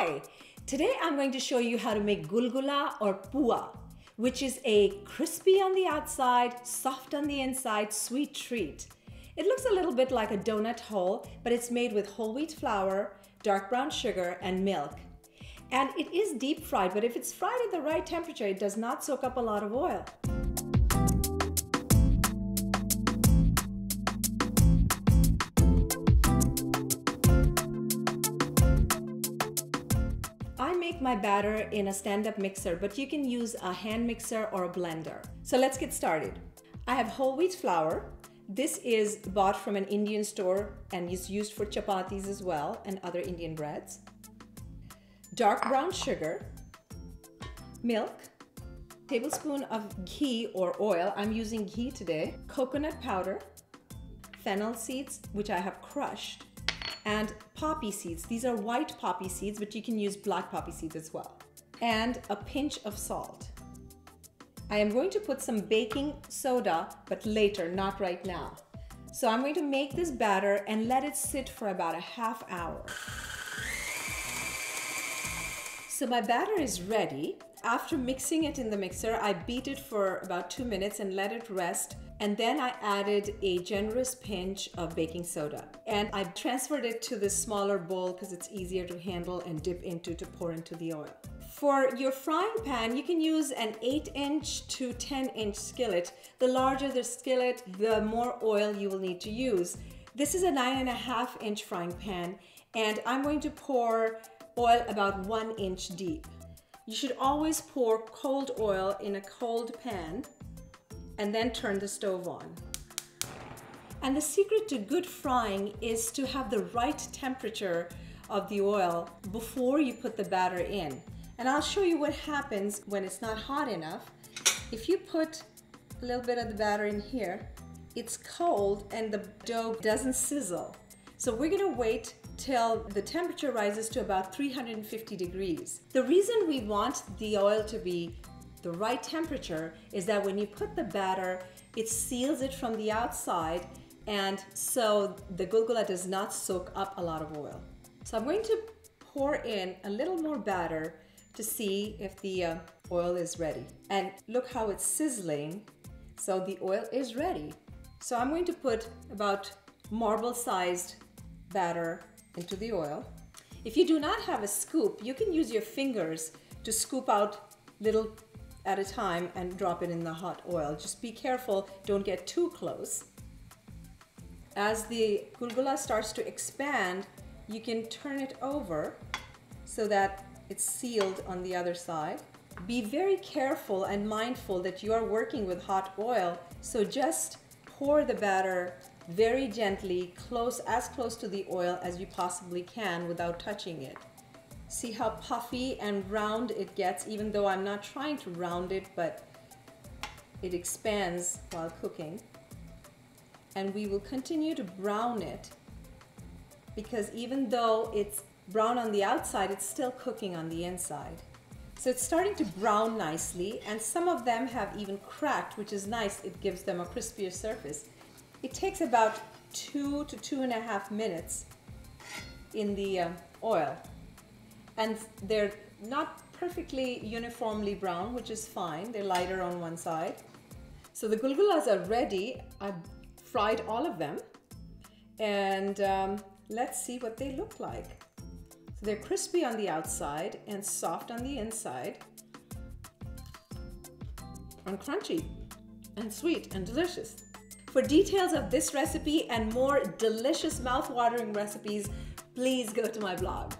Hi! Today I'm going to show you how to make gulgula or pua, which is a crispy on the outside, soft on the inside, sweet treat. It looks a little bit like a donut hole, but it's made with whole wheat flour, dark brown sugar, and milk. And it is deep fried, but if it's fried at the right temperature, it does not soak up a lot of oil. I make my batter in a stand-up mixer, but you can use a hand mixer or a blender. So let's get started. I have whole wheat flour. This is bought from an Indian store and is used for chapatis as well and other Indian breads. Dark brown sugar, milk, tablespoon of ghee or oil. I'm using ghee today. Coconut powder, fennel seeds, which I have crushed, and poppy seeds. These are white poppy seeds, but you can use black poppy seeds as well. And a pinch of salt. I am going to put some baking soda, but later, not right now. So I'm going to make this batter and let it sit for about a half hour. So my batter is ready. After mixing it in the mixer, I beat it for about 2 minutes and let it rest. And then I added a generous pinch of baking soda. And I transferred it to this smaller bowl because it's easier to handle and dip into to pour into the oil. For your frying pan, you can use an 8-inch to 10-inch skillet. The larger the skillet, the more oil you will need to use. This is a 9.5-inch frying pan, and I'm going to pour oil about 1 inch deep. You should always pour cold oil in a cold pan and then turn the stove on. And the secret to good frying is to have the right temperature of the oil before you put the batter in. And I'll show you what happens when it's not hot enough. If you put a little bit of the batter in here, it's cold and the dough doesn't sizzle. So we're gonna wait till the temperature rises to about 350 degrees. The reason we want the oil to be the right temperature is that when you put the batter, it seals it from the outside, and so the gulgula does not soak up a lot of oil. So I'm going to pour in a little more batter to see if the oil is ready. And look how it's sizzling. So the oil is ready. So I'm going to put about marble-sized batter into the oil. If you do not have a scoop, you can use your fingers to scoop out little at a time and drop it in the hot oil. Just be careful, don't get too close. As the gulgula starts to expand, you can turn it over so that it's sealed on the other side. Be very careful and mindful that you are working with hot oil, so just pour the batter very gently, as close to the oil as you possibly can without touching it. See how puffy and round it gets, even though I'm not trying to round it, but it expands while cooking. And we will continue to brown it because even though it's brown on the outside, it's still cooking on the inside. So it's starting to brown nicely, and some of them have even cracked, which is nice. It gives them a crispier surface. It takes about 2 to 2.5 minutes in the oil. And they're not perfectly uniformly brown, which is fine. They're lighter on one side. So the gulgulas are ready. I've fried all of them. And let's see what they look like. So they're crispy on the outside and soft on the inside. And crunchy and sweet and delicious. For details of this recipe and more delicious mouth-watering recipes, please go to my blog.